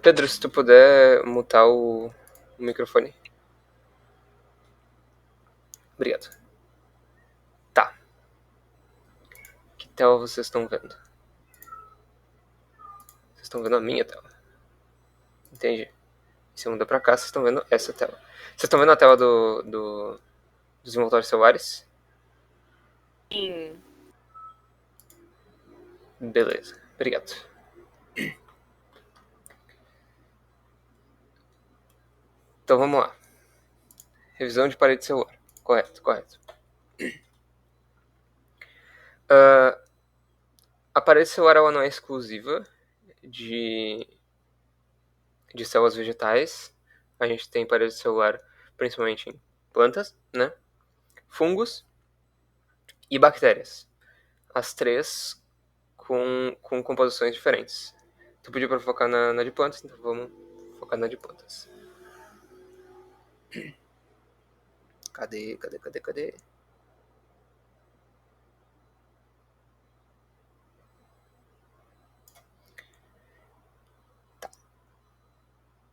Pedro, se tu puder mutar o microfone. Obrigado. Tá. Que tela vocês estão vendo? Vocês estão vendo a minha tela. Entendi. Se eu mudar pra cá, vocês estão vendo essa tela. Vocês estão vendo a tela dos envoltórios celulares? Sim. Beleza. Obrigado. Então vamos lá. Revisão de parede celular. Correto. A parede celular ela não é exclusiva de células vegetais. A gente tem parede celular principalmente em plantas, né? Fungos e bactérias. As três com composições diferentes. Tu pediu pra focar na de plantas, então vamos focar na de plantas. Cadê? Tá.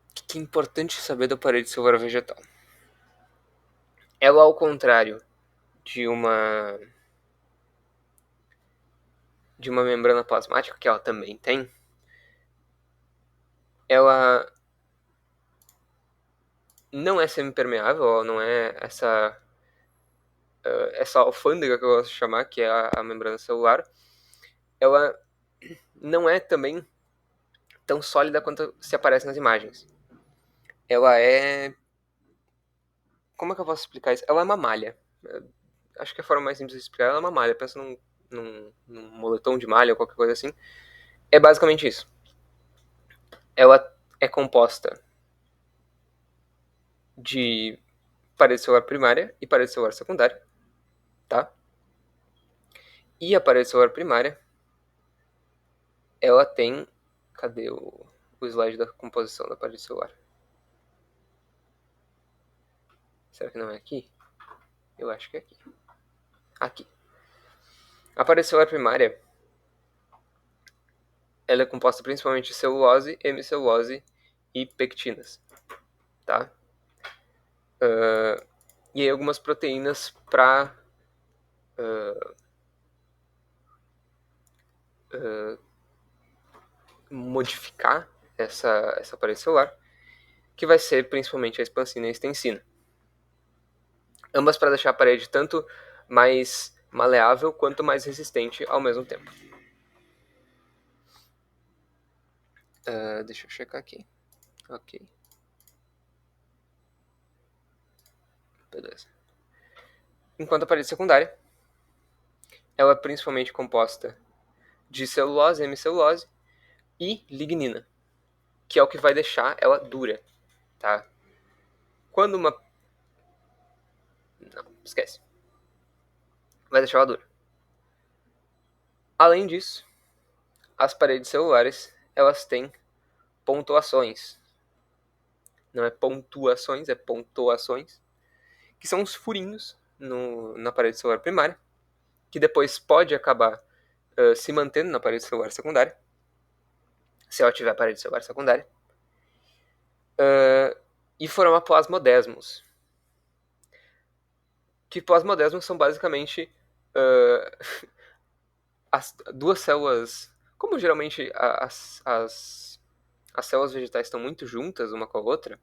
O que é importante saber da parede celular vegetal? Ela, ao contrário de uma membrana plasmática, que ela também tem, ela não é semipermeável, ela não é essa alfândega que eu gosto de chamar, que é a membrana celular. Ela não é também tão sólida quanto se aparece nas imagens. Ela é... Como é que eu posso explicar isso? Ela é uma malha. Acho que a forma mais simples de explicar ela é uma malha. Pensa num moletom de malha ou qualquer coisa assim. É basicamente isso. Ela é composta de parede celular primária e parede celular secundária, tá? E a parede celular primária, ela tem... Cadê o slide da composição da parede celular? Será que não é aqui? Eu acho que é aqui. Aqui. A parede celular primária, ela é composta principalmente de celulose, hemicelulose e pectinas, tá? E aí algumas proteínas para modificar essa parede celular, que vai ser principalmente a expansina e a extensina. Ambas para deixar a parede tanto mais maleável quanto mais resistente ao mesmo tempo. Deixa eu checar aqui. Ok. Beleza. Enquanto a parede secundária, ela é principalmente composta de celulose, hemicelulose e lignina, que é o que vai deixar ela dura, tá? Quando uma... Não, esquece. Vai deixar ela dura. Além disso, as paredes celulares, elas têm pontuações. Não é pontuações, é pontuações, que são os furinhos na parede celular primária, que depois pode acabar se mantendo na parede celular secundária, se ela tiver parede celular secundária, e formar plasmodesmos. Que plasmodesmos são basicamente as duas células... Como geralmente as células vegetais estão muito juntas uma com a outra,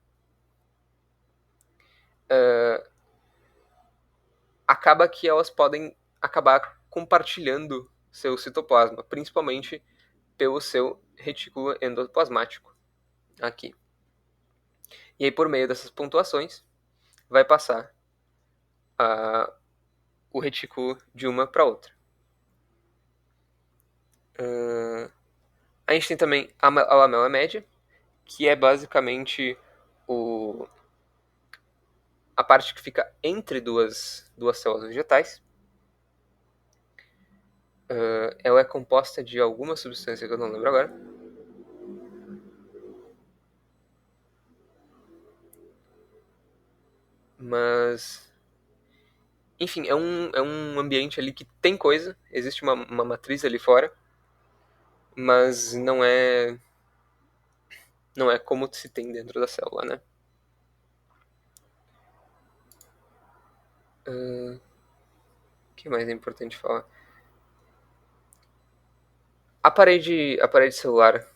acaba que elas podem acabar compartilhando seu citoplasma, principalmente pelo seu retículo endoplasmático, aqui. E aí, por meio dessas pontuações, vai passar o retículo de uma para outra. A gente tem também a lamela média, que é basicamente a parte que fica entre duas células vegetais. Ela é composta de alguma substância que eu não lembro agora. Mas... Enfim, é um ambiente ali que tem coisa. Existe uma matriz ali fora. mas não é como se tem dentro da célula, né? O que mais é importante falar? A parede celular,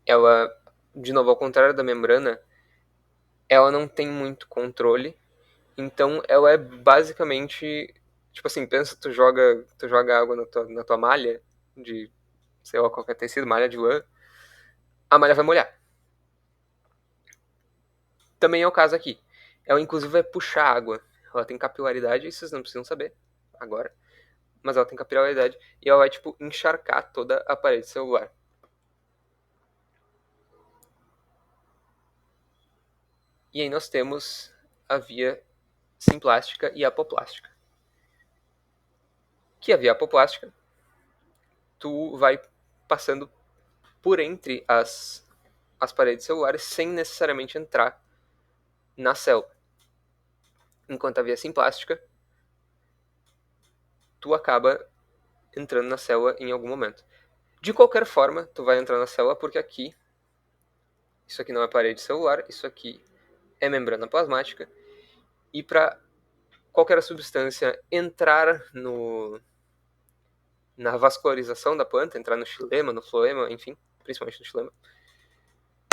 ela, de novo, ao contrário da membrana, ela não tem muito controle, então ela é basicamente, tipo assim, pensa, tu joga água na tua malha de, sei lá, qualquer tecido, malha de lã, a malha vai molhar. Também é o caso aqui. Ela, inclusive, vai puxar água. Ela tem capilaridade, isso vocês não precisam saber agora, mas ela tem capilaridade e ela vai, tipo, encharcar toda a parede celular. E aí nós temos a via simplástica e apoplástica. Que a via apoplástica, tu vai passando por entre as paredes celulares sem necessariamente entrar na célula. Enquanto a via simplástica, tu acaba entrando na célula em algum momento. De qualquer forma, tu vai entrar na célula porque aqui, isso aqui não é parede celular, isso aqui é membrana plasmática, e para qualquer substância entrar na vascularização da planta, entrar no xilema, no floema, enfim, principalmente no xilema,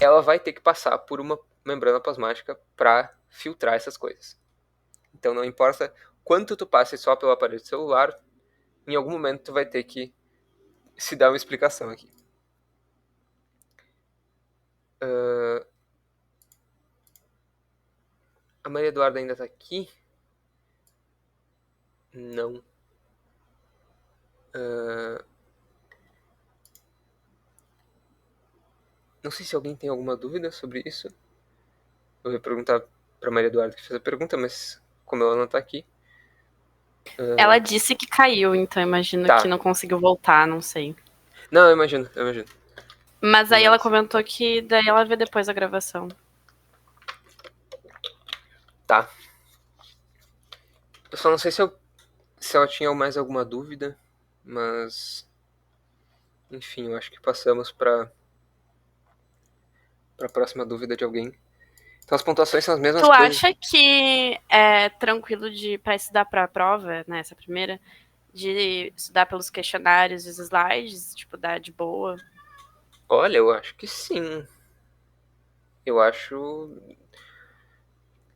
ela vai ter que passar por uma membrana plasmática para filtrar essas coisas. Então não importa quanto tu passe só pelo aparelho celular, em algum momento tu vai ter que se dar uma explicação aqui. A Maria Eduarda ainda tá aqui? Não. Não sei se alguém tem alguma dúvida sobre isso. Eu vou perguntar pra Maria Eduarda que fez a pergunta, mas como ela não tá aqui. Ela disse que caiu, então imagino Tá. que não conseguiu voltar, não sei. Não, eu imagino. Mas aí ela Mas, comentou que daí ela vê depois a gravação. tá. Eu só não sei se ela tinha mais alguma dúvida, mas enfim, eu acho que passamos para a próxima dúvida de alguém. Então as pontuações são as mesmas Tu coisas. acha que é tranquilo para estudar para a prova, né, essa primeira, de estudar pelos questionários e os slides, tipo, dar de boa? Olha, eu acho que sim. Eu acho.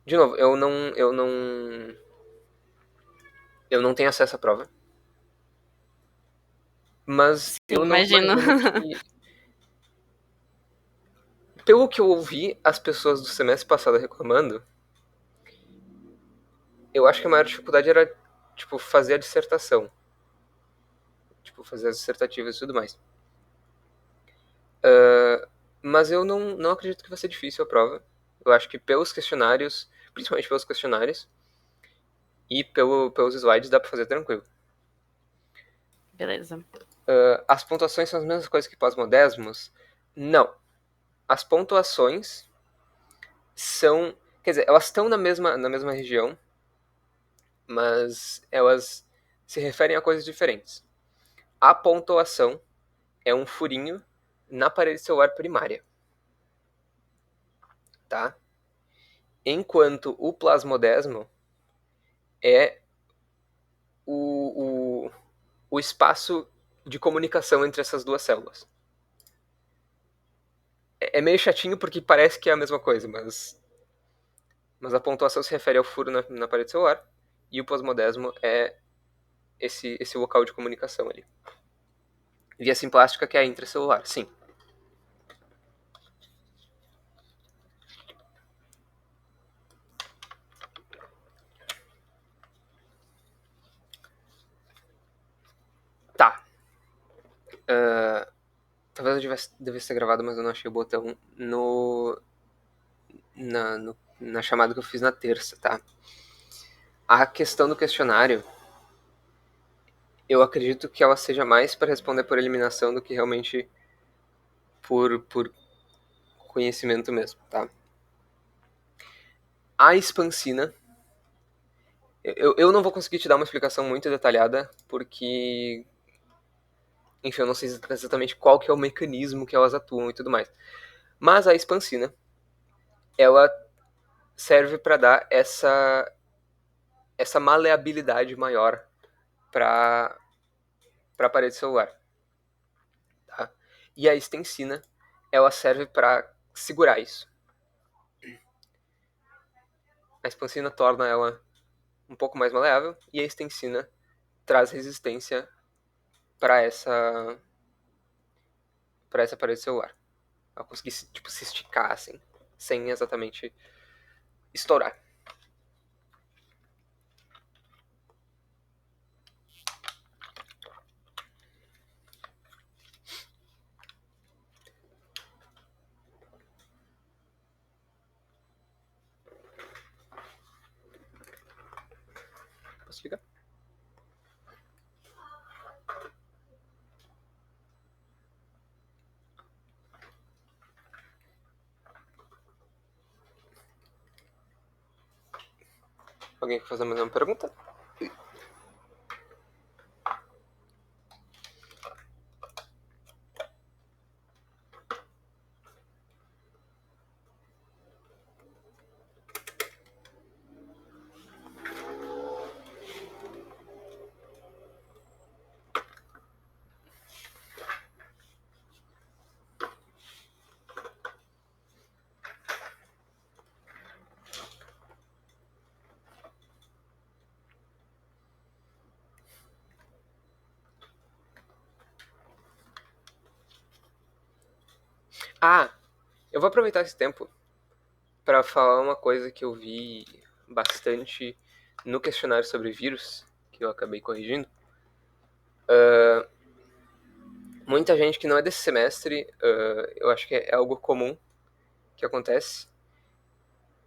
De novo, eu não tenho acesso à prova. Mas Sim, eu não imagino. imagino que. Pelo que eu ouvi as pessoas do semestre passado reclamando, eu acho que a maior dificuldade era, tipo, fazer a dissertação. Tipo, fazer as dissertativas e tudo mais. Mas eu não acredito que vai ser difícil a prova. Eu acho que pelos questionários, principalmente pelos questionários, e pelos slides dá pra fazer tranquilo. Beleza. As pontuações são as mesmas coisas que pós-modesmos? Não. As pontuações são. Quer dizer, elas estão na mesma região, mas elas se referem a coisas diferentes. A pontuação é um furinho na parede celular primária. Tá? Enquanto o plasmodesmo é o espaço de comunicação entre essas duas células. É meio chatinho porque parece que é a mesma coisa, mas a pontuação se refere ao furo na parede celular e o plasmodesmo é esse local de comunicação ali. Via simplástica, que é a intracelular, sim. Tá. Talvez eu devesse ter gravado, mas eu não achei o botão na chamada que eu fiz na terça, tá? A questão do questionário, eu acredito que ela seja mais para responder por eliminação do que realmente por conhecimento mesmo, tá? A expansina, eu não vou conseguir te dar uma explicação muito detalhada, porque Enfim, eu não sei exatamente qual que é o mecanismo que elas atuam e tudo mais. Mas a expansina, ela serve para dar essa maleabilidade maior para a parede celular. Tá? E a extensina, ela serve para segurar isso. A expansina torna ela um pouco mais maleável e a extensina traz resistência para essa parede celular. Ela conseguir tipo, se esticar assim, sem exatamente estourar. Posso ligar? Alguém quer fazer mais uma pergunta? Ah, eu vou aproveitar esse tempo para falar uma coisa que eu vi bastante no questionário sobre vírus, que eu acabei corrigindo. Muita gente que não é desse semestre, eu acho que é algo comum que acontece,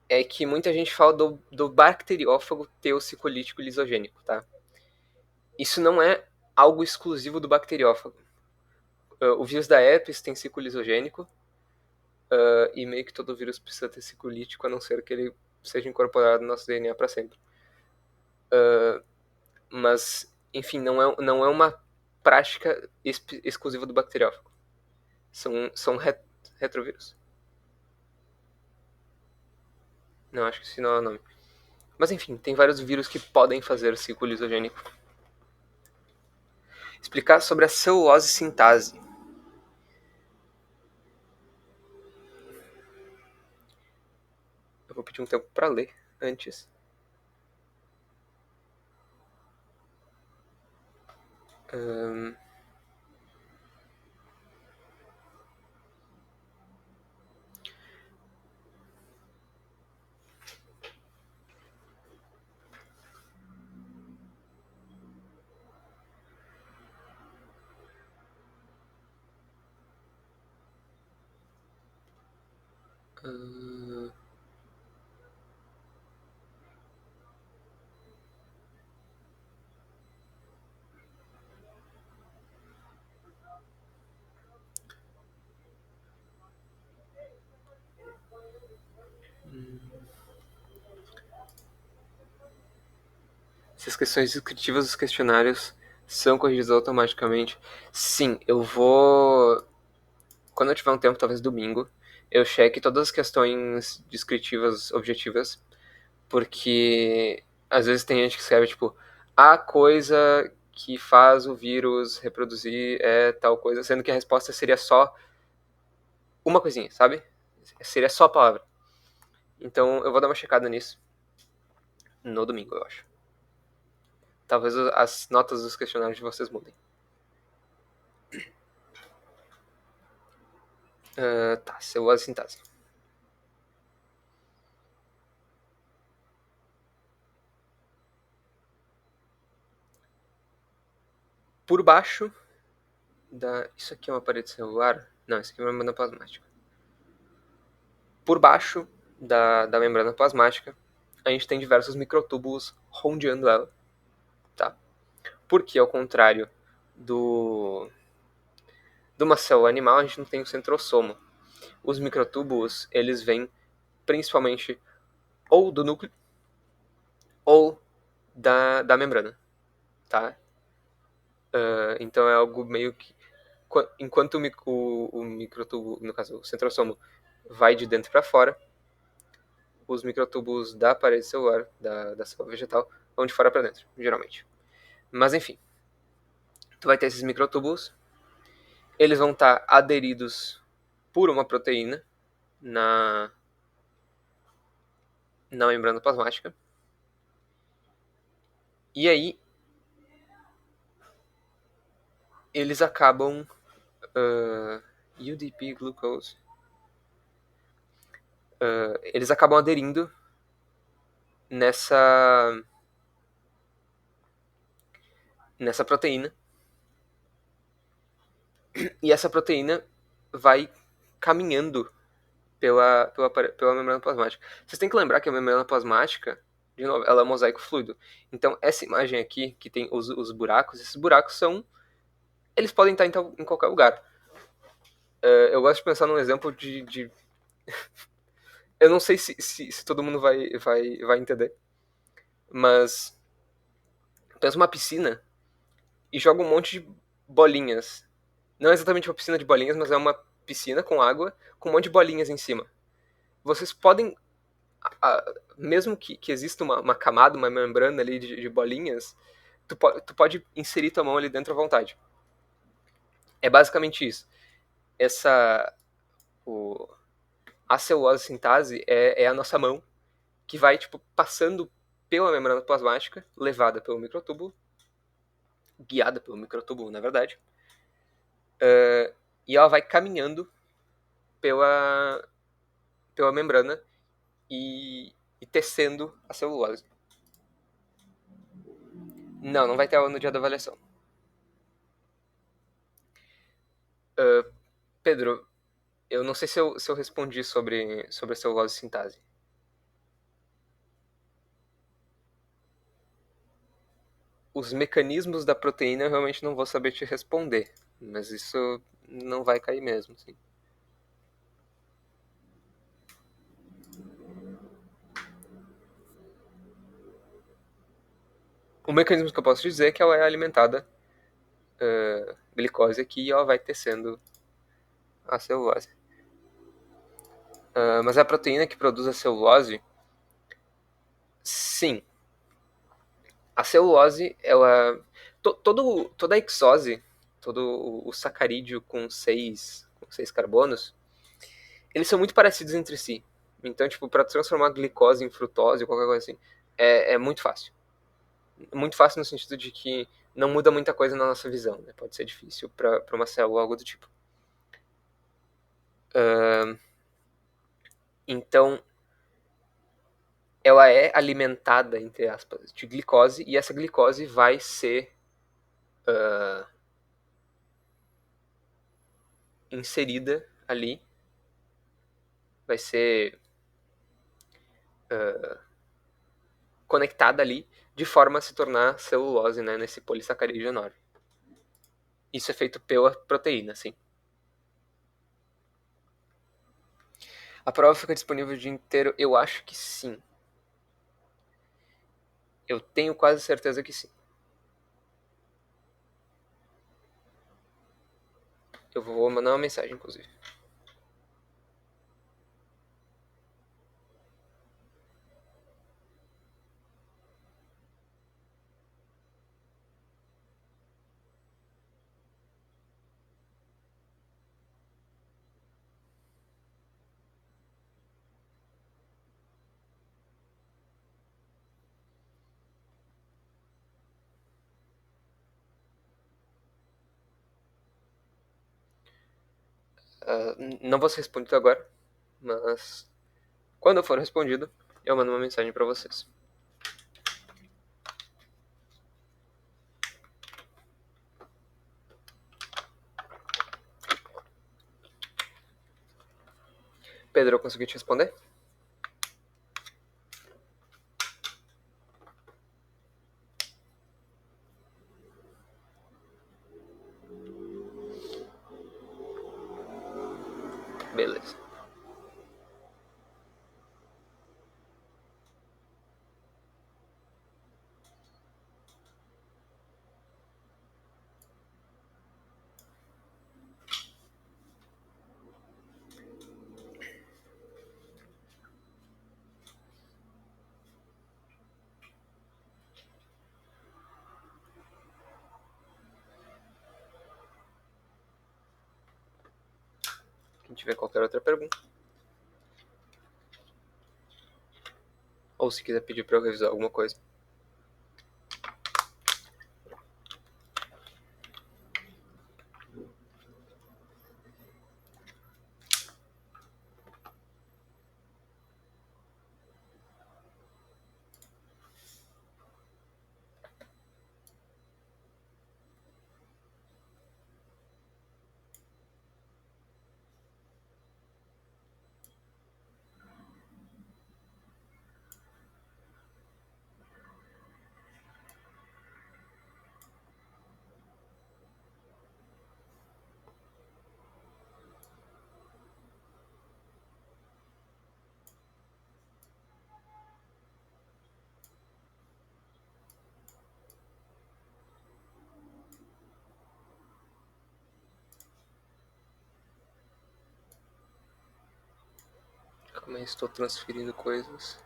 é que muita gente fala do bacteriófago teocicolítico lisogênico, tá? Isso não é algo exclusivo do bacteriófago. O vírus da herpes tem ciclo lisogênico, e meio que todo vírus precisa ter ciclo lítico, a não ser que ele seja incorporado no nosso DNA para sempre. Mas, enfim, não é uma prática exclusiva do bacteriófago. São retrovírus. Não, acho que esse não é o nome. Mas enfim, tem vários vírus que podem fazer ciclo lisogênico. Explicar sobre a celulose sintase. Eu vou pedir um tempo para ler antes. Hum, hum, se as questões descritivas dos questionários são corrigidas automaticamente. Sim, eu vou. Quando eu tiver um tempo, talvez domingo, eu cheque todas as questões descritivas objetivas, porque às vezes tem gente que escreve tipo, a coisa que faz o vírus reproduzir é tal coisa, sendo que a resposta seria só uma coisinha, sabe? Seria só a palavra. Então eu vou dar uma checada nisso no domingo, eu acho. Talvez as notas dos questionários de vocês mudem. Tá, celulose sintase. Por baixo da. Isso aqui é uma parede celular? Não, isso aqui é uma membrana plasmática. Por baixo da membrana plasmática, a gente tem diversos microtúbulos rodeando ela. Tá? Porque, ao contrário de uma célula animal, a gente não tem o centrosomo. Os microtúbulos, eles vêm principalmente ou do núcleo ou da membrana. Tá? Então é algo meio que enquanto o microtubo, no caso o centrosomo, vai de dentro para fora, os microtubos da parede celular, da célula vegetal, vão de fora para dentro, geralmente. Mas enfim, tu vai ter esses microtúbulos, eles vão estar aderidos por uma proteína na membrana plasmática. E aí, eles acabam UDP glucose. Eles acabam aderindo nessa proteína. E essa proteína vai caminhando pela membrana plasmática. Vocês têm que lembrar que a membrana plasmática, de novo, ela é um mosaico fluido. Então, essa imagem aqui, que tem os buracos, esses buracos eles podem estar em qualquer lugar. Eu gosto de pensar num exemplo de eu não sei se todo mundo vai entender, mas pensa uma piscina e joga um monte de bolinhas. Não é exatamente uma piscina de bolinhas, mas é uma piscina com água com um monte de bolinhas em cima. Vocês podem, mesmo que exista uma camada, uma membrana ali de bolinhas, tu pode inserir tua mão ali dentro à vontade. É basicamente isso. A celulose sintase é a nossa mão que vai tipo passando pela membrana plasmática, levada pelo microtúbulo, guiada pelo microtúbulo, na verdade, e ela vai caminhando pela membrana e tecendo a celulose. Não vai ter aula no dia da avaliação. Pedro, eu não sei se eu respondi sobre a celulose sintase. Os mecanismos da proteína eu realmente não vou saber te responder, mas isso não vai cair mesmo, sim. O mecanismo que eu posso dizer é que ela é alimentada glicose aqui e ela vai tecendo a celulose. Mas a proteína que produz a celulose, sim. A celulose, ela... toda a hexose, todo o sacarídeo com seis carbonos, eles são muito parecidos entre si. Então, tipo, para transformar glicose em frutose ou qualquer coisa assim, é muito fácil. Muito fácil no sentido de que não muda muita coisa na nossa visão, né? Pode ser difícil para uma célula, algo do tipo. Então, ela é alimentada, entre aspas, de glicose, e essa glicose vai ser inserida ali, vai ser conectada ali, de forma a se tornar celulose, né, nesse polissacarídeo enorme. Isso é feito pela proteína, sim. A prova fica disponível o dia inteiro? Eu acho que sim. Eu tenho quase certeza que sim. Eu vou mandar uma mensagem, inclusive. Não vou ser respondido agora, mas quando eu for respondido, eu mando uma mensagem para vocês. Pedro, eu consegui te responder? Beleza. não tiver qualquer outra pergunta. Ou se quiser pedir para eu revisar alguma coisa. Calma aí, estou transferindo coisas.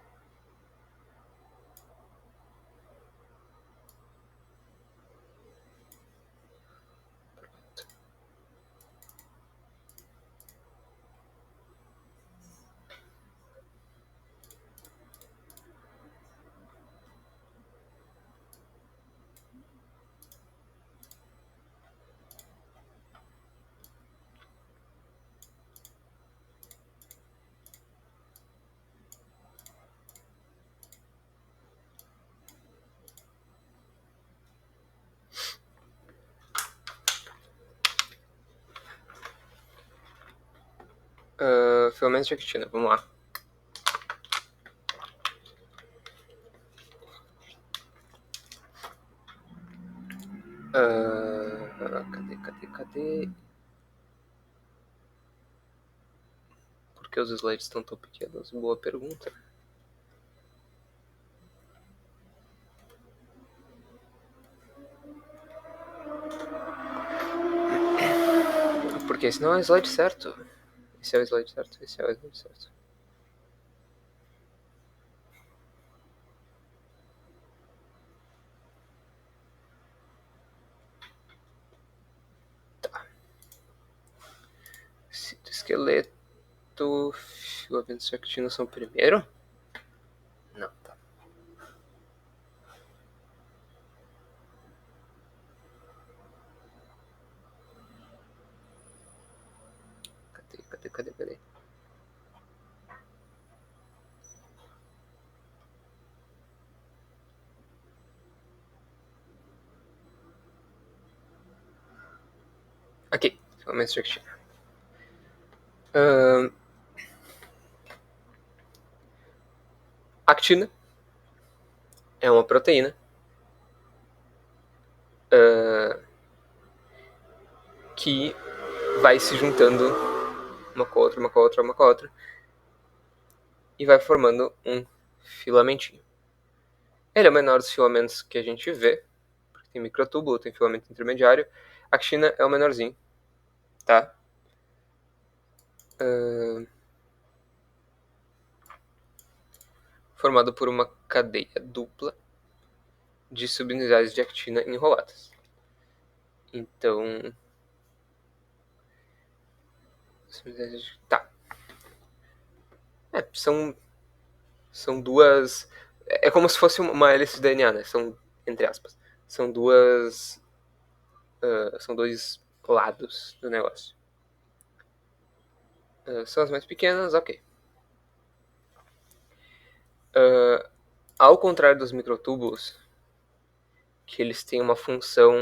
Filamentos de actina, vamos lá. Cadê? Por que os slides estão tão pequenos? Boa pergunta. Porque esse não é o slide certo. Esse é o slide certo, esse é o slide certo. Tá. Citoesqueleto, filamentos de actina são o primeiro? Não, tá. Cadê? Aqui, filamentos de actina. Actina é uma proteína que vai se juntando uma com a outra e vai formando um filamentinho. Ele é o menor dos filamentos que a gente vê, porque tem microtúbulo, tem filamento intermediário. A actina é o menorzinho, tá? Formado por uma cadeia dupla de subunidades de actina enroladas. Então, tá. São duas. É como se fosse uma hélice de DNA, né? São, entre aspas, são duas. São dois lados do negócio. São as mais pequenas, ok. Ao contrário dos microtúbulos, que eles têm uma função.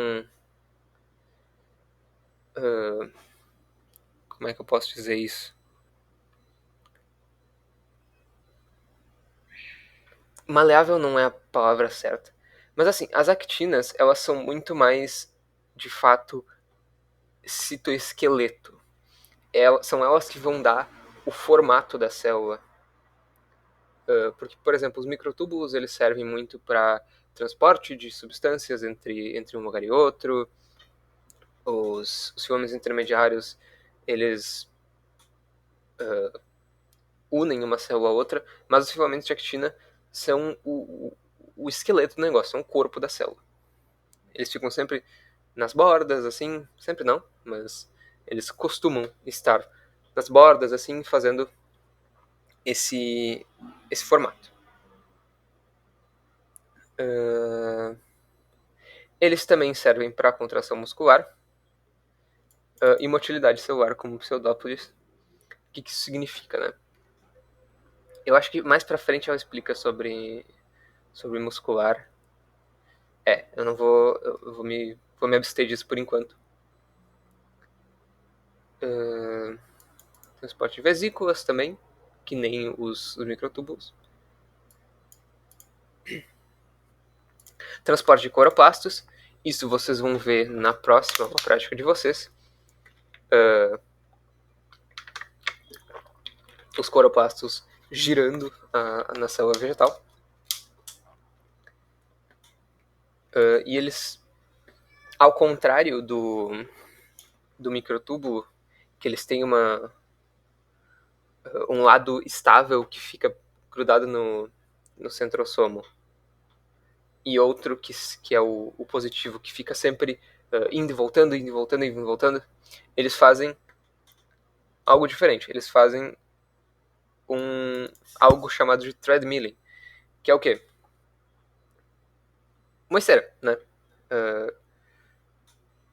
Como é que eu posso dizer isso? Maleável não é a palavra certa. Mas assim, as actinas, elas são muito mais, de fato, citoesqueleto. São elas que vão dar o formato da célula. Porque, por exemplo, os microtúbulos eles servem muito para transporte de substâncias entre um lugar e outro. Os filamentos intermediários, eles unem uma célula a outra, mas os filamentos de actina são o esqueleto do negócio, são o corpo da célula. Eles ficam sempre nas bordas, assim, sempre não, mas eles costumam estar nas bordas, assim, fazendo esse formato. Eles também servem para contração muscular e motilidade celular, como pseudópolis. O que isso significa, né? Eu acho que mais pra frente ela explica sobre muscular. Eu não vou. Eu vou me abster disso por enquanto. Transporte de vesículas também, que nem os microtúbulos. Transporte de cloroplastos. Isso vocês vão ver na próxima prática de vocês. Os cloroplastos girando na célula vegetal. E eles, ao contrário do microtúbulo, que eles têm um lado estável que fica grudado no centrosomo, e outro que é o positivo, que fica sempre indo e voltando, indo e voltando, indo e voltando, eles fazem algo diferente. Eles fazem algo chamado de treadmilling, que é o quê? Uma esteira, né?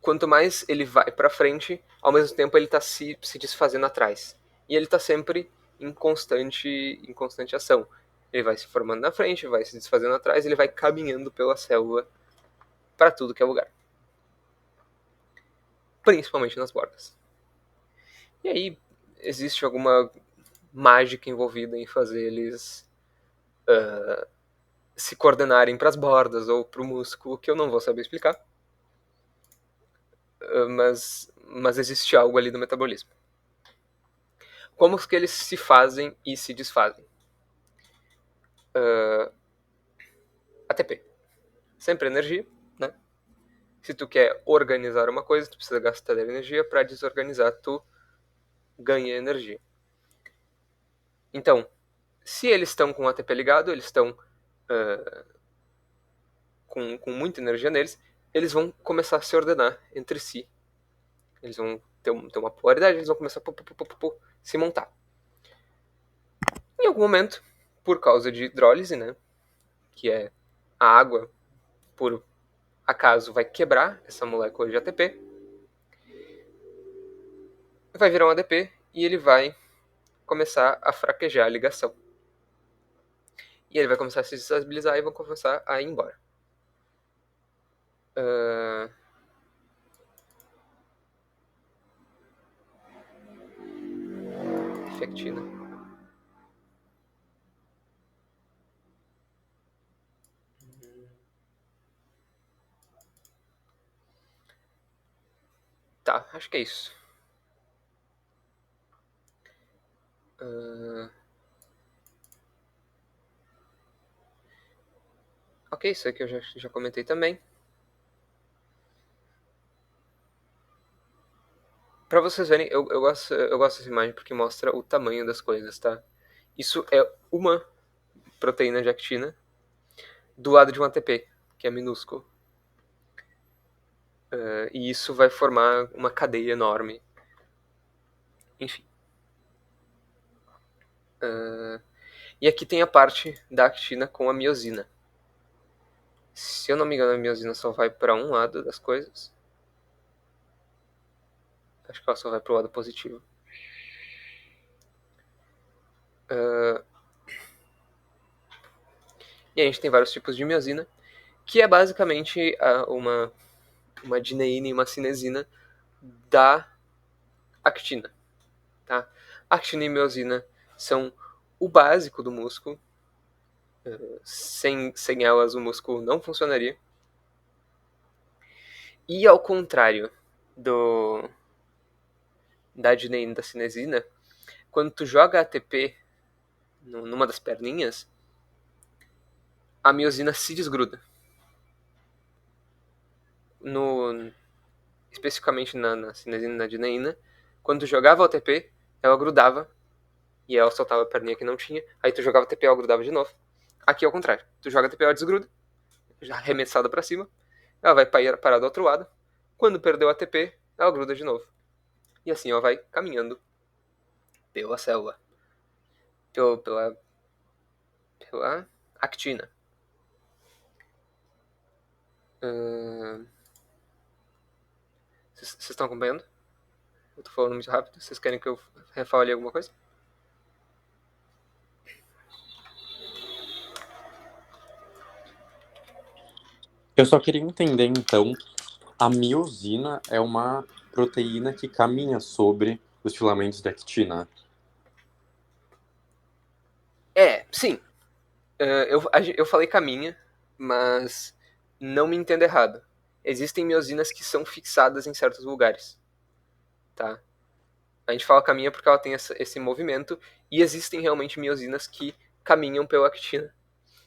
Quanto mais ele vai para frente, ao mesmo tempo ele está se desfazendo atrás. E ele está sempre em constante ação. Ele vai se formando na frente, vai se desfazendo atrás, ele vai caminhando pela célula para tudo que é lugar. Principalmente nas bordas. E aí existe alguma mágica envolvida em fazer eles se coordenarem para as bordas ou para o músculo, que eu não vou saber explicar. Mas existe algo ali no metabolismo. Como que eles se fazem e se desfazem? ATP. Sempre energia, né? Se tu quer organizar uma coisa, tu precisa gastar energia. Para desorganizar, tu ganha energia. Então, se eles estão com o ATP ligado, eles estão com muita energia neles, eles vão começar a se ordenar entre si. Eles vão ter uma polaridade, eles vão começar a se montar. Em algum momento, por causa de hidrólise, né, que é a água, por acaso, vai quebrar essa molécula de ATP, vai virar um ADP e ele vai começar a fraquejar a ligação. E ele vai começar a se desestabilizar e vai começar a ir embora. Efectina. Tá, acho que é isso. Ok, isso aqui eu já comentei também. Pra vocês verem, eu gosto dessa imagem porque mostra o tamanho das coisas, tá? Isso é uma proteína de actina do lado de um ATP, que é minúsculo. E isso vai formar uma cadeia enorme. Enfim. E aqui tem a parte da actina com a miosina. Se eu não me engano, a miosina só vai para um lado das coisas. Acho que ela só vai pro lado positivo. E a gente tem vários tipos de miosina, que é basicamente uma dineína e uma cinesina da actina. Tá? Actina e miosina são o básico do músculo. Sem elas, o músculo não funcionaria. E ao contrário da adeneína e da cinesina, quando tu joga ATP numa das perninhas, a miosina se desgruda. Especificamente na cinesina e na adeneína, quando tu jogava o ATP, ela grudava e ela soltava a perninha que não tinha. Aí tu jogava ATP, ela grudava de novo. Aqui é o contrário. Tu joga ATP, ela desgruda, já arremessada pra cima, ela vai parar do outro lado. Quando perdeu o ATP, ela gruda de novo. E assim ela vai caminhando pela célula. Pela actina. Vocês estão acompanhando? Eu tô falando muito rápido. Vocês querem que eu refale alguma coisa? Eu só queria entender, então, a miosina é uma proteína que caminha sobre os filamentos de actina. Sim. Eu falei caminha, mas não me entenda errado. Existem miosinas que são fixadas em certos lugares. Tá? A gente fala caminha porque ela tem esse movimento, e existem realmente miosinas que caminham pela actina.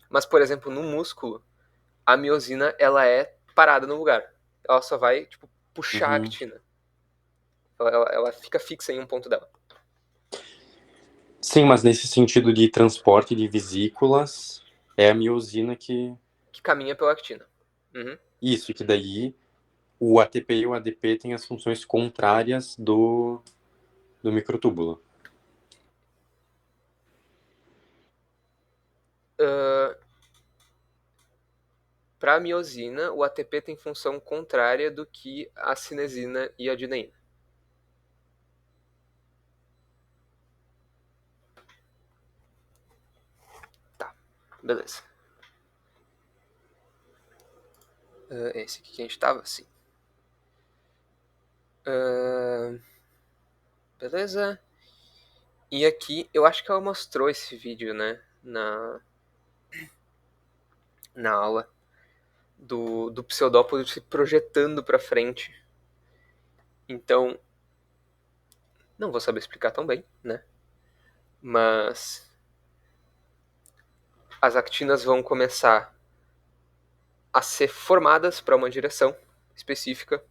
Mas, por exemplo, no músculo, a miosina ela é parada no lugar. Ela só vai tipo, puxar a actina. Ela fica fixa em um ponto dela. Sim, mas nesse sentido de transporte de vesículas, é a miosina que caminha pela actina. Uhum. Isso, que daí o ATP e o ADP têm as funções contrárias do microtúbulo. Para a miosina, o ATP tem função contrária do que a cinesina e a adeneína. Tá, beleza. Esse aqui que a gente tava, sim. Beleza. E aqui, eu acho que ela mostrou esse vídeo, né? Na aula. Do pseudópodo se projetando pra frente. Então, não vou saber explicar tão bem, né? Mas as actinas vão começar a ser formadas para uma direção específica.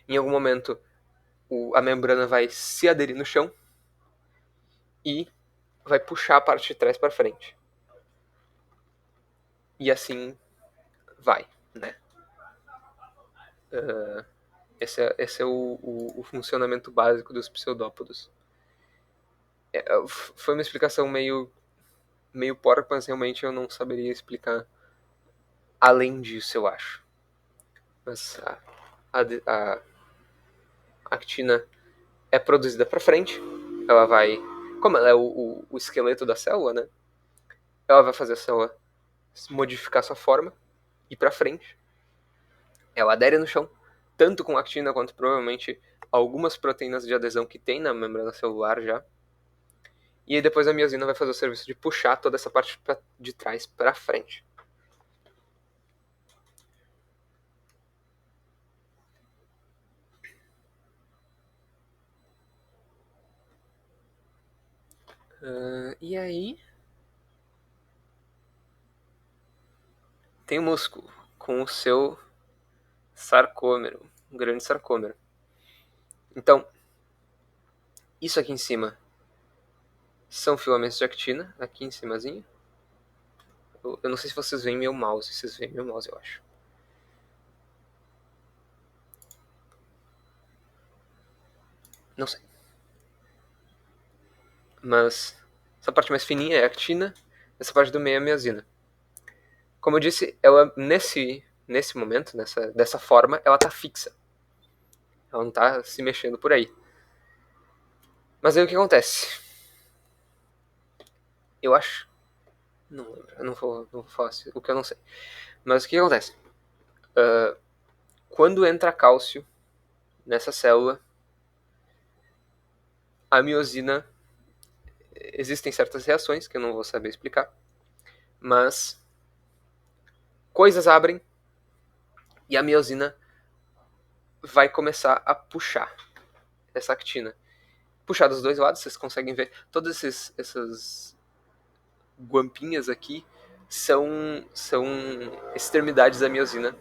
Em algum momento, a membrana vai se aderir no chão e vai puxar a parte de trás para frente. E assim vai, né? Esse é o funcionamento básico dos pseudópodos. Foi uma explicação meio porca, mas realmente eu não saberia explicar além disso, eu acho. Mas a actina é produzida para frente. Ela vai... Como ela é o esqueleto da célula, né? Ela vai fazer a célula modificar sua forma, ir para frente. Ela adere no chão, tanto com actina quanto provavelmente algumas proteínas de adesão que tem na membrana celular já. E aí depois a miosina vai fazer o serviço de puxar toda essa parte de trás para frente. E aí tem o músculo com o seu sarcômero, um grande sarcômero. Então, isso aqui em cima são filamentos de actina, aqui em cimazinho. Eu não sei se vocês veem meu mouse, vocês veem meu mouse, eu acho. Não sei. Mas essa parte mais fininha é a actina, essa parte do meio é a miosina. Como eu disse, ela nesse momento, dessa forma, ela tá fixa. Ela não tá se mexendo por aí. Mas aí o que acontece? Eu acho... Não lembro, eu não vou falar o que eu não sei. Mas o que acontece? Quando entra cálcio nessa célula, a miosina... Existem certas reações que eu não vou saber explicar. Mas coisas abrem e a miosina vai começar a puxar essa actina. Puxar dos dois lados, vocês conseguem ver todas essas guampinhas aqui são extremidades da miosina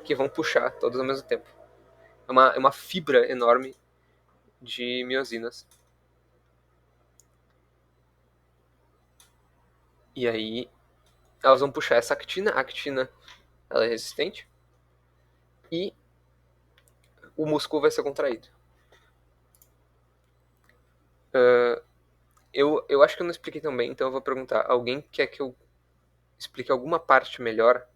que vão puxar todas ao mesmo tempo. É uma fibra enorme de miosinas. E aí elas vão puxar essa actina. A actina ela é resistente. E o músculo vai ser contraído. Eu acho que eu não expliquei tão bem, então eu vou perguntar. Alguém quer que eu explique alguma parte melhor?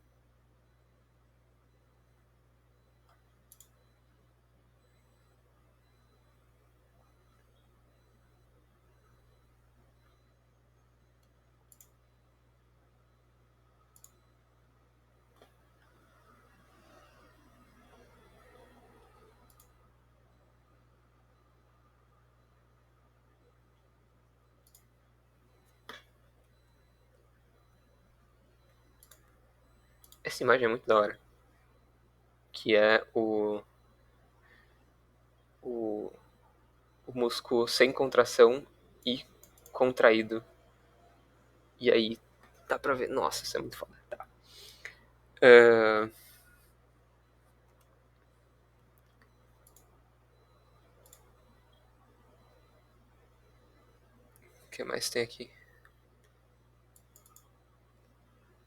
Essa imagem é muito da hora. Que é o músculo sem contração e contraído. E aí dá pra ver. Nossa, isso é muito foda. Tá. O que mais tem aqui?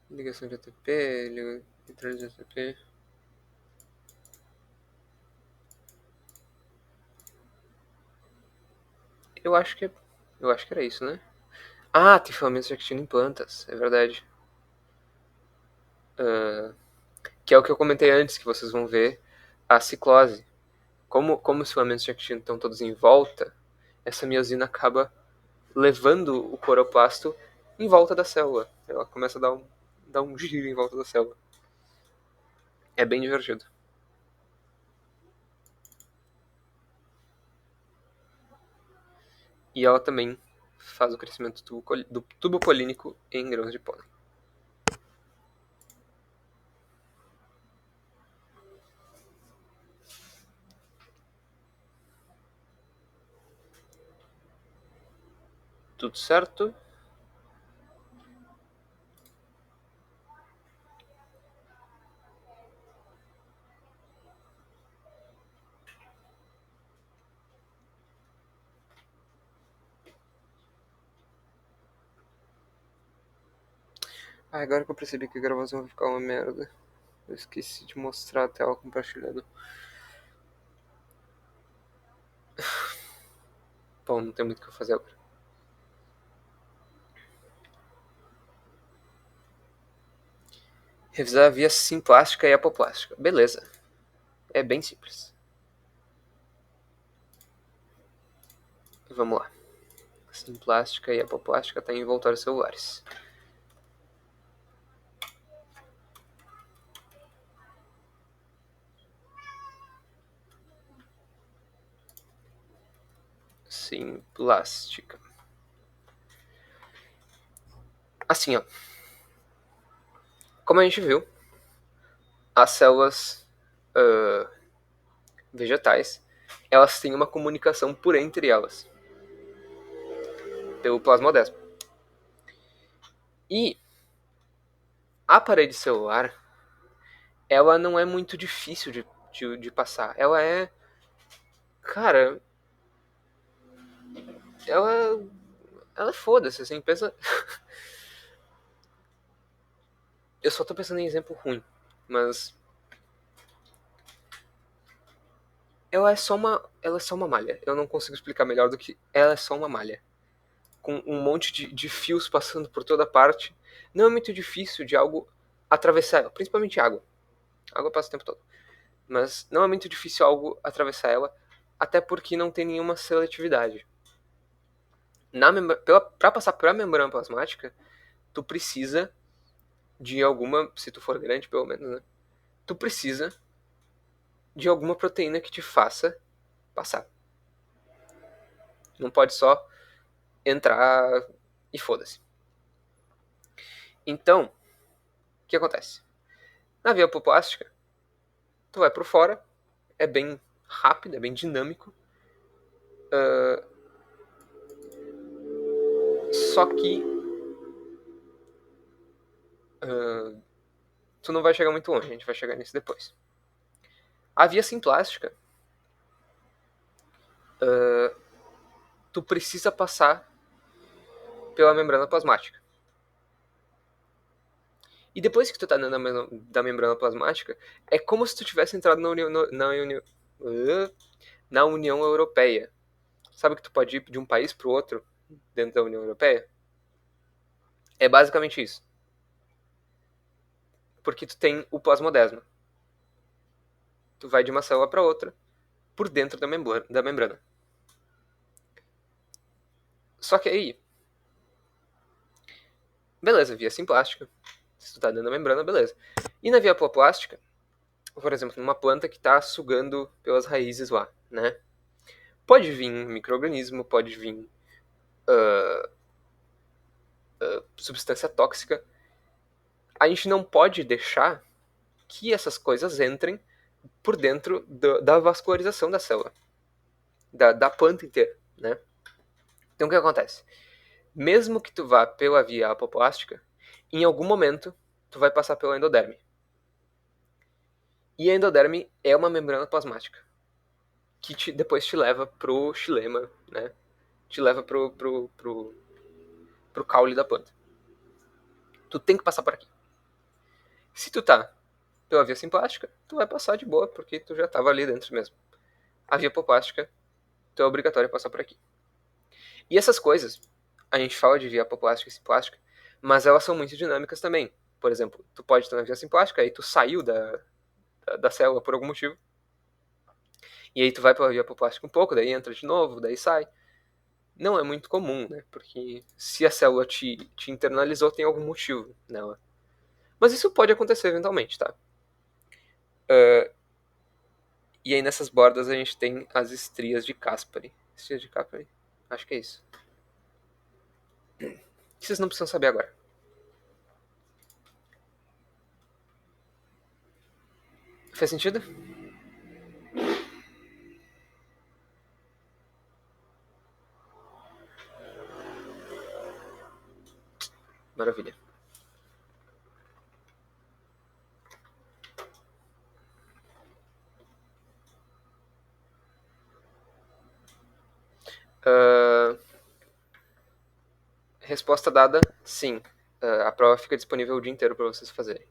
Ligação de ATP, entrada de ATP. Eu acho que era isso, né? Ah, tem filamentos de actina em plantas, é verdade. Que é o que eu comentei antes, que vocês vão ver a ciclose. Como os filamentos de actina estão todos em volta, essa miosina acaba levando o cloroplasto em volta da célula. Ela começa a dar um giro em volta da célula. É bem divertido. E ela também faz o crescimento do tubo colínico em grãos de pólen. Tudo certo? Agora que eu percebi que a gravação vai ficar uma merda. Eu esqueci de mostrar a tela compartilhada. Bom, não tem muito o que eu fazer agora. Revisar a via simplástica e apoplástica. Beleza. É bem simples. Vamos lá. Simplástica e apoplástica está em envoltórios celulares. Simplástica. Assim, ó. Como a gente viu, as células vegetais, elas têm uma comunicação por entre elas. Pelo plasmodesmo. E a parede celular, ela não é muito difícil de passar. Ela é... Cara... Ela é foda-se, assim, pensa... Eu só tô pensando em exemplo ruim, mas... Ela é só uma malha. Eu não consigo explicar melhor do que ela é só uma malha. Com um monte de fios passando por toda parte. Não é muito difícil de algo atravessar ela, principalmente água. A água passa o tempo todo. Mas não é muito difícil algo atravessar ela, até porque não tem nenhuma seletividade. Para passar para a membrana plasmática, tu precisa de alguma, se tu for grande pelo menos, né? Tu precisa de alguma proteína que te faça passar. Não pode só entrar e foda-se. Então, o que acontece? Na via apoplástica, tu vai por fora, é bem rápido, é bem dinâmico. Só que tu não vai chegar muito longe, a gente vai chegar nisso depois. A via simplástica, tu precisa passar pela membrana plasmática. E depois que tu tá dentro da membrana plasmática, é como se tu tivesse entrado na União Europeia. Sabe que tu pode ir de um país para o outro dentro da União Europeia? É basicamente isso. Porque tu tem o plasmodesma. Tu vai de uma célula para outra por dentro da membrana. Só que aí, beleza, via simplástica. Se tu tá dentro da membrana, beleza. E na via apoplástica, por exemplo, numa planta que tá sugando pelas raízes lá, né? Pode vir micro-organismo, pode vir substância tóxica. A gente não pode deixar que essas coisas entrem por dentro da vascularização da célula, da planta inteira, né? Então o que acontece? Mesmo que tu vá pela via apoplástica, em algum momento tu vai passar pela endoderme. E a endoderme é uma membrana plasmática que depois te leva pro xilema, né? Te leva pro caule da planta. Tu tem que passar por aqui. Se tu tá pela via simplástica, tu vai passar de boa, porque tu já tava ali dentro mesmo. A via apoplástica, tu é obrigatório passar por aqui. E essas coisas, a gente fala de via apoplástica e simplástica, mas elas são muito dinâmicas também. Por exemplo, tu pode estar na via simplástica, aí tu saiu da célula por algum motivo, e aí tu vai pela via apoplástica um pouco, daí entra de novo, daí sai. Não é muito comum, né? Porque se a célula te internalizou, tem algum motivo nela. Mas isso pode acontecer eventualmente, tá? E aí nessas bordas a gente tem as estrias de Caspary. Estrias de Caspary? Acho que é isso. Vocês não precisam saber agora. Faz sentido? Maravilha. Resposta dada, sim. A prova fica disponível o dia inteiro para vocês fazerem.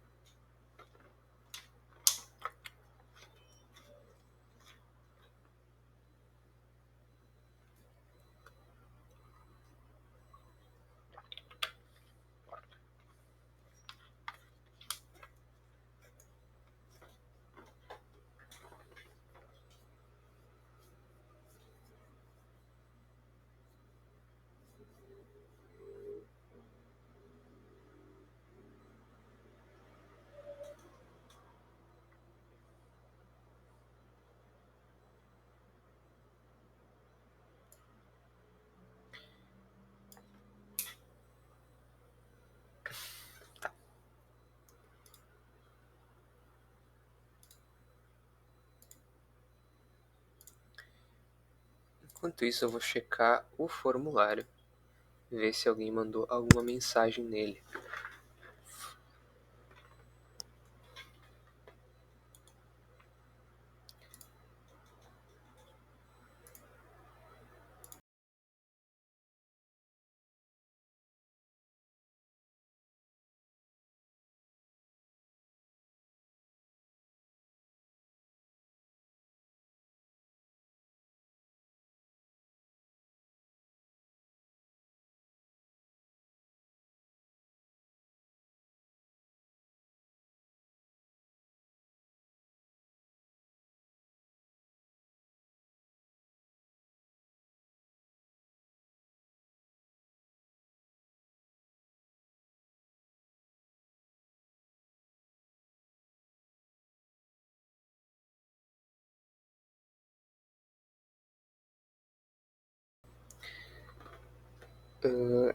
Enquanto isso, eu vou checar o formulário, ver se alguém mandou alguma mensagem nele.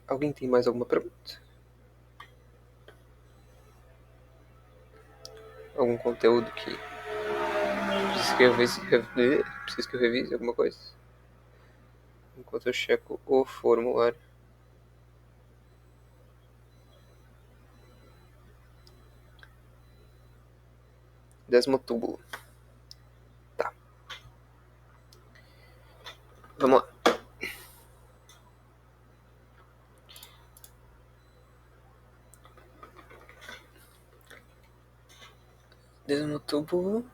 Alguém tem mais alguma pergunta? Algum conteúdo que precisa que eu revise alguma coisa? Enquanto eu checo o formulário. Desmotúbulo. Tá. Vamos lá. Desmotúbulo. O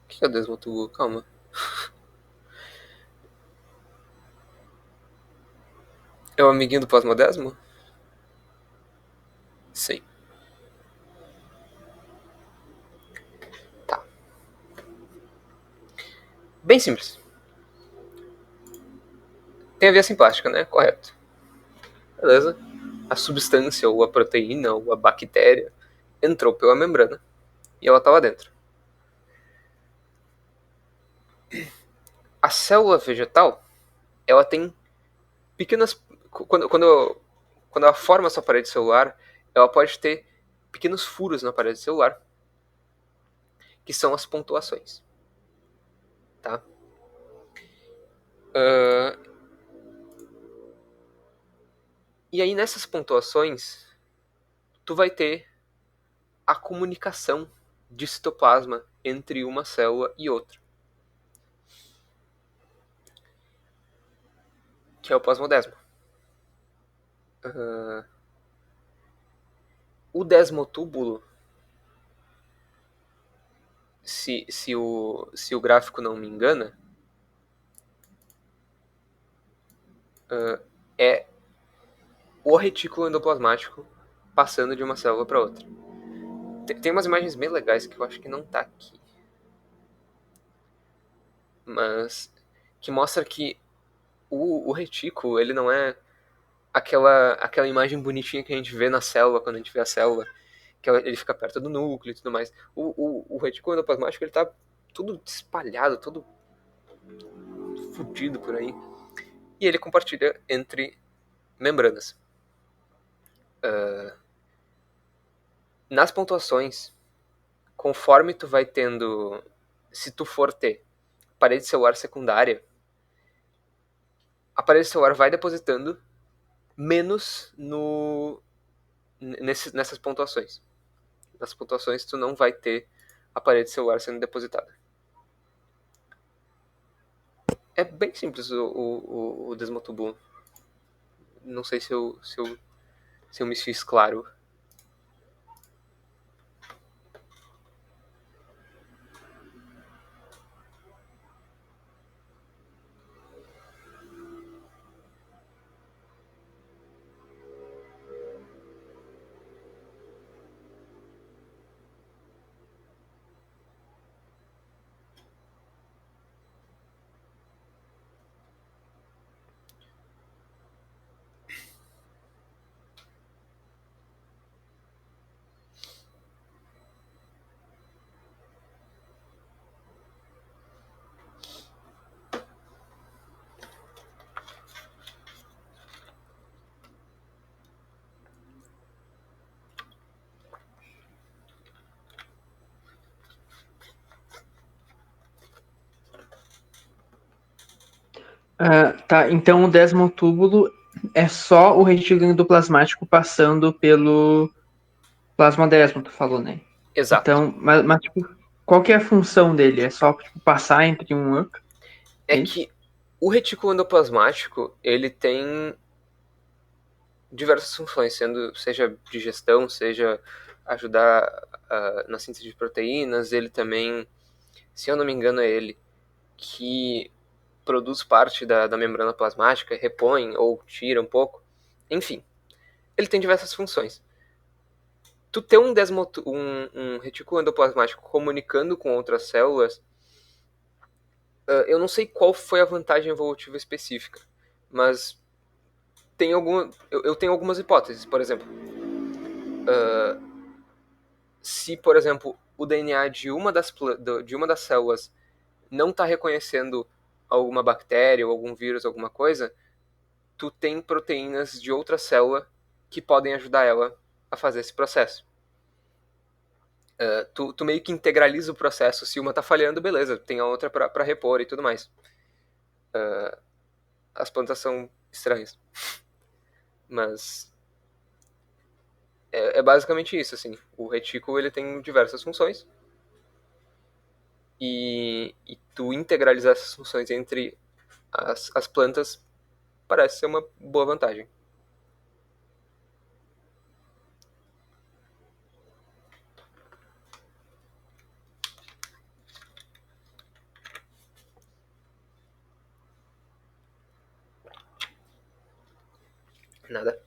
que é o desmotúbulo? Calma. É o amiguinho do plasmodesmo? Sim. Tá. Bem simples. Tem a via simpática, né? Correto. Beleza. A substância, ou a proteína, ou a bactéria entrou pela membrana e ela estava dentro. A célula vegetal, ela tem pequenas... Quando ela forma sua parede celular, ela pode ter pequenos furos na parede celular, que são as pontuações. Tá? E aí, nessas pontuações, tu vai ter a comunicação de citoplasma entre uma célula e outra, que é o plasmodesmo. O desmotúbulo, se o gráfico não me engana, é o retículo endoplasmático passando de uma célula para outra. Tem umas imagens bem legais que eu acho que não tá aqui, mas que mostra que o retículo, ele não é aquela imagem bonitinha que a gente vê na célula, quando a gente vê a célula, que ele fica perto do núcleo e tudo mais. O retículo endoplasmático, ele tá tudo espalhado, todo fudido por aí. E ele compartilha entre membranas. Nas pontuações, conforme tu vai tendo... Se tu for ter parede celular secundária, a parede celular vai depositando menos nessas pontuações. Nas pontuações, tu não vai ter a parede celular sendo depositada. É bem simples o desmotúbulo. Não sei se eu me fiz claro. Tá, então o desmotúbulo é só o retículo endoplasmático passando pelo plasmodesmo, tu falou, né? Exato. Então, mas tipo, qual que é a função dele? É só tipo, passar entre um outro? É que o retículo endoplasmático, ele tem diversas funções, seja digestão, seja ajudar na síntese de proteínas. Ele também, se eu não me engano, é ele que produz parte da membrana plasmática, repõe ou tira um pouco. Enfim, ele tem diversas funções. Tu ter um retículo endoplasmático comunicando com outras células, eu não sei qual foi a vantagem evolutiva específica, mas eu tenho algumas hipóteses. Por exemplo, se, por exemplo, o DNA de uma das células não está reconhecendo alguma bactéria ou algum vírus, alguma coisa, tu tem proteínas de outra célula que podem ajudar ela a fazer esse processo. Tu meio que integraliza o processo. Se uma tá falhando, beleza, tem a outra para repor e tudo mais. As plantas são estranhas. Mas é basicamente isso, assim. O retículo, ele tem diversas funções. E tu integralizar essas funções entre as plantas parece ser uma boa vantagem. Nada.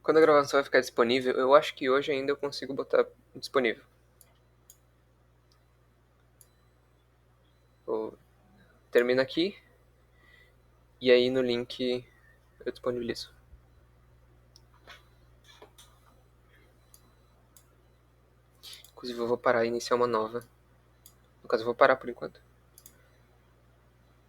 Quando a gravação vai ficar disponível, eu acho que hoje ainda eu consigo botar disponível. Termina aqui. E aí no link eu disponibilizo. Inclusive eu vou parar e iniciar uma nova. No caso, eu vou parar por enquanto.